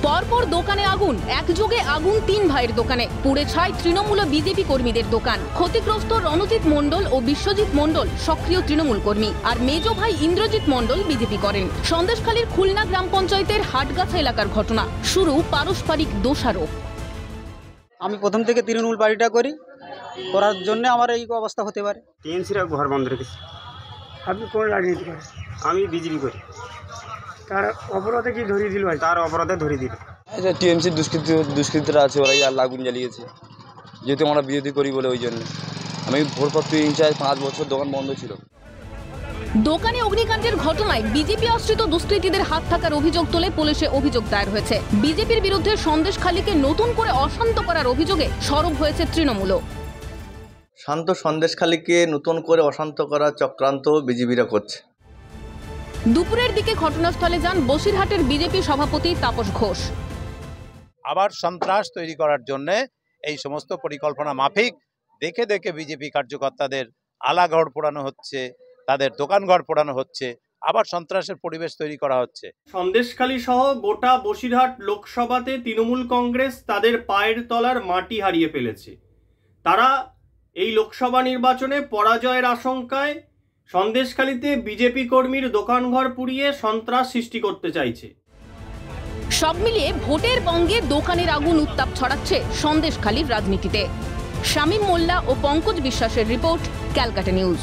পরপর দোকানে আগুন, একযোগে আগুন 3 ভাইয়ের দোকানে, পুড়ে ছাই তৃণমূল ও বিজেপি কর্মীদের দোকান। ক্ষতিগ্রস্ত রণজিৎ মণ্ডল ও বিশ্বজিৎ মণ্ডল সক্রিয় তৃণমূল কর্মী, আর মেজ ভাই ইন্দ্রজিৎ মণ্ডল বিজেপি করেন। সন্দেশখালীর খুলনা গ্রাম পঞ্চায়েতের হাটগাছা এলাকার ঘটনা। শুরু পারস্পরিক দোষারোপ। আমি প্রথম থেকে তৃণমূল পার্টিটা করার জন্য আমার এই অবস্থা হতে পারে। টিএমসিরা ঘর বন্ধ রেখেছে। আপনি কোন রাজনীতি করেন? আমি বিজেপি করি। তার অপরাধে কি ধরিয়ে দিল? তার অপরাধে ধরিয়ে দিল। টিএমসি দুষ্কৃতীরা আছে, ওরাই আর আগুন জ্বালিয়েছে, যেহেতু আমরা বিরোধী করি বলে ওই জন্য। আমি ভোরপত্র ইনচার্জ, 5 বছর দোকান বন্ধ ছিল। দোকানে অগ্নিকাণ্ডের ঘটনায় বিজেপি আশ্রিত দুষ্কৃতীদের হাত থাকার অভিযোগ তুলে পুলিশে অভিযোগ দায়ের হয়েছে। বিজেপির বিরুদ্ধে সন্দেশখালীকে নতুন করে অশান্ত করার অভিযোগে সরব হয়েছে তৃণমূলও। শান্ত সন্দেশখালীকে নতুন করে অশান্ত করার চক্রান্ত বিজেপিরা করছে। দুপুরের দিকে ঘটনাস্থলে যান বসিরহাটের বিজেপি সভাপতি তাপস ঘোষ। আবার সন্ত্রাস তৈরি করার জন্য এই সমস্ত পরিকল্পনা মাফিক দেখে দেখে বিজেপি কার্যকর্তাদের আলাঘর পোড়ানো হচ্ছে, তাদের দোকানঘর পোড়ানো হচ্ছে, আবার সন্ত্রাসের পরিবেশ তৈরি করা হচ্ছে। সন্দেশখালী সহ গোটা বসিরহাট লোকসভাতে তৃণমূল কংগ্রেস তাদের পায়ের তলার মাটি হারিয়ে ফেলেছে। তারা এই লোকসভা নির্বাচনে পরাজয়ের আশঙ্কায় সন্দেশখালীতে বিজেপি কর্মীর দোকানঘর পুড়িয়ে সন্ত্রাস সৃষ্টি করতে চাইছে। সব মিলিয়ে ভোটের বঙ্গে দোকানের আগুন উত্তাপ ছড়াচ্ছে সন্দেশখালীর রাজনীতিতে। শামীম মোল্লা ও পঙ্কজ বিশ্বাসের রিপোর্ট, ক্যালকাটা নিউজ।